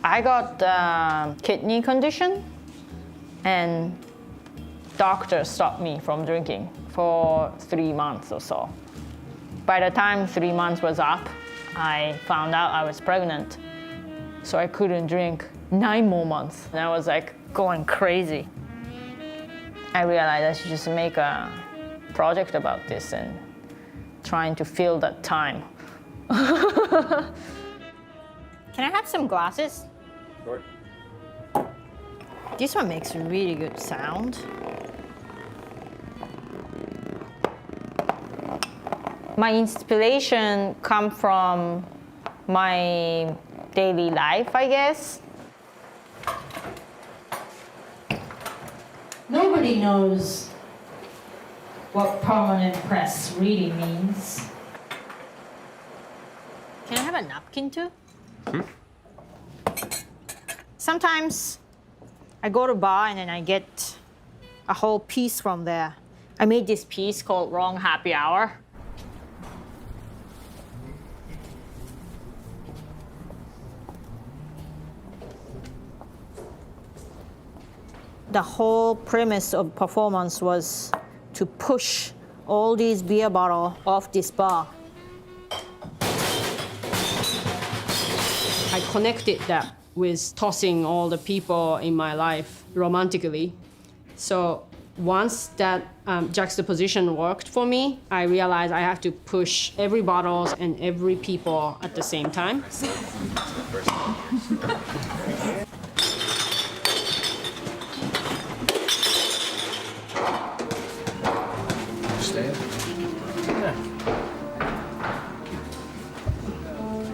I got kidney condition, and doctor stopped me from drinking for 3 months or so. By the time 3 months was up, I found out I was pregnant. So I couldn't drink 9 more months. And I was like going crazy. I realized I should just make a project about this and trying to fill that time. Can I have some glasses? Sure. This one makes really good sound. My inspiration comes from my daily life, I guess. Nobody knows what permanent press really means. Can I have a napkin too? Sometimes I go to a bar and then I get a whole piece from there. I made this piece called Wrong Happy Hour. The whole premise of performance was to push all these beer bottles off this bar. I connected that with tossing all the people in my life romantically. So once that juxtaposition worked for me, I realized I have to push every bottles and every people at the same time.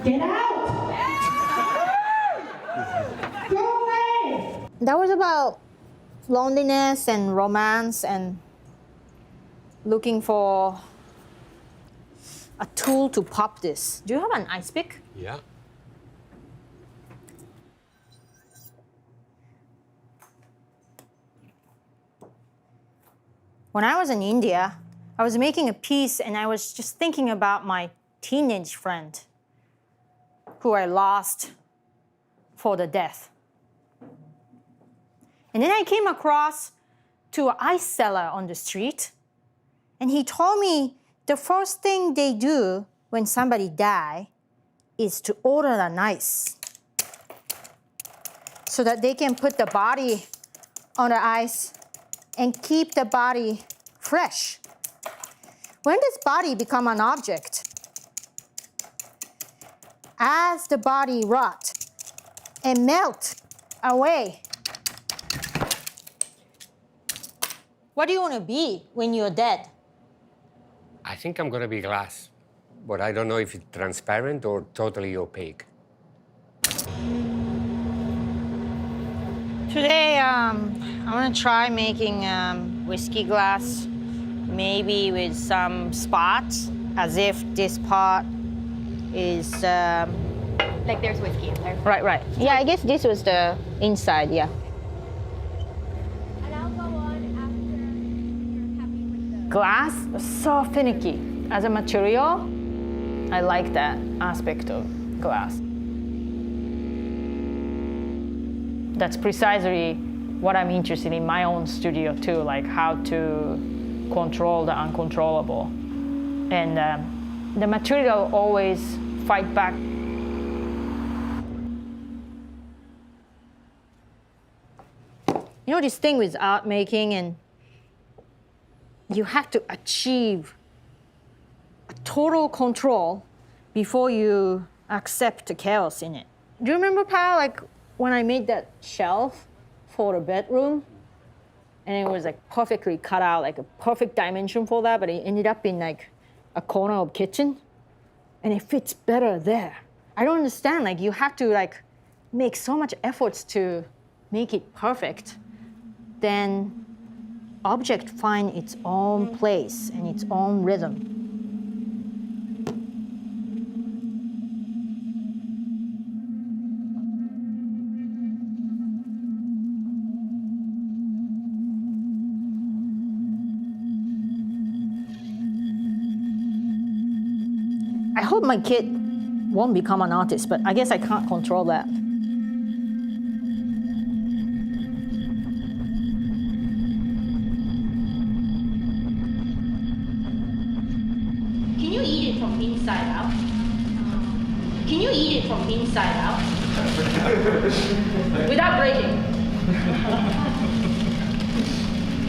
Get out! Go away! That was about loneliness and romance and looking for a tool to pop this. Do you have an ice pick? Yeah. When I was in India, I was making a piece and I was just thinking about my teenage friend who I lost for the death. And then I came across to an ice seller on the street, and he told me the first thing they do when somebody dies is to order an ice so that they can put the body on the ice and keep the body fresh. When does body become an object? As the body rot and melt away. What do you want to be when you're dead? I think I'm gonna be glass, but I don't know if it's transparent or totally opaque. Today, I want to try making whiskey glass, maybe with some spots, as if this part is... Like there's whiskey in there. Right, right. Yeah, I guess this was the inside, yeah. And I'll go on after you're happy with the... Glass was so finicky. As a material, I like that aspect of glass. That's precisely what I'm interested in my own studio too, like how to control the uncontrollable. And the material always fight back. You know this thing with art making, and you have to achieve a total control before you accept the chaos in it. Do you remember, Pal, like when I made that shelf for the bedroom? And it was like perfectly cut out, like a perfect dimension for that, but it ended up in like a corner of kitchen. And it fits better there. I don't understand, like you have to like make so much efforts to make it perfect. Then object find its own place and its own rhythm. I hope my kid won't become an artist, but I guess I can't control that. inside out. Can you eat it from inside out? Without breaking.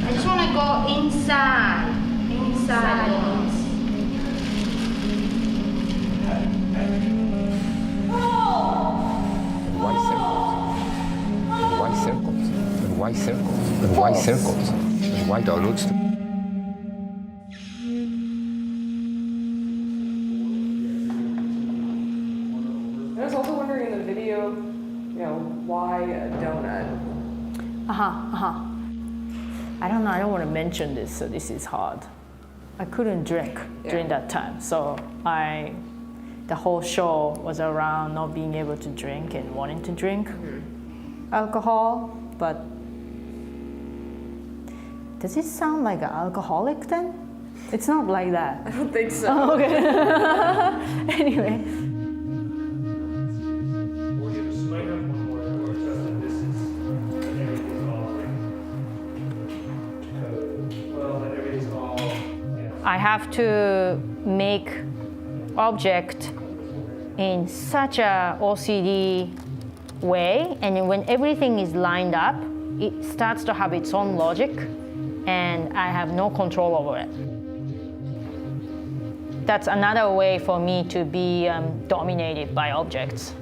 I just want to go inside. Inside. White circles, and white circles, and white circles, and white donuts. I was also wondering in the video, why a donut? I don't know, I don't want to mention this, so this is hard. I couldn't drink during that time, so the whole show was around not being able to drink and wanting to drink alcohol, but does it sound like an alcoholic then? It's not like that. I don't think so. Oh, okay. Anyway. I have to make object in such a OCD way, and when everything is lined up, it starts to have its own logic, and I have no control over it. That's another way for me to be dominated by objects.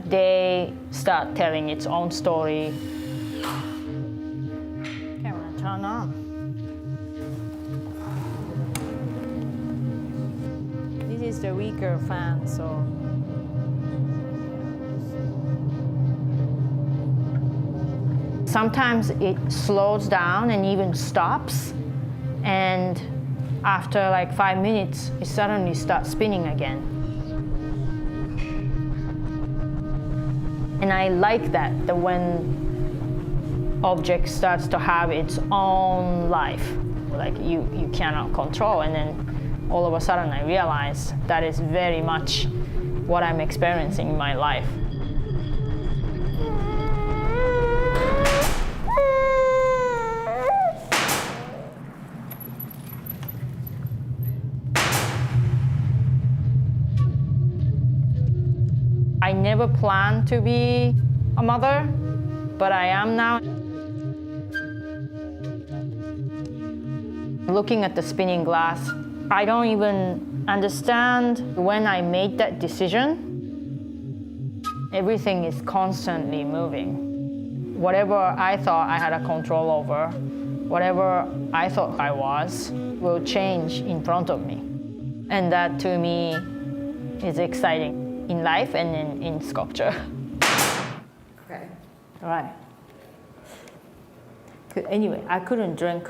They start telling its own story. Camera, turn on. This is the weaker fan, so. Sometimes it slows down and even stops, and after like 5 minutes, it suddenly starts spinning again. And I like that when object starts to have its own life, like you cannot control, and then all of a sudden I realize that is very much what I'm experiencing in my life. I never planned to be a mother, but I am now. Looking at the spinning glass, I don't even understand when I made that decision. Everything is constantly moving. Whatever I thought I had a control over, whatever I thought I was, will change in front of me. And that to me is exciting in life and in sculpture. Okay. All right. Anyway, I couldn't drink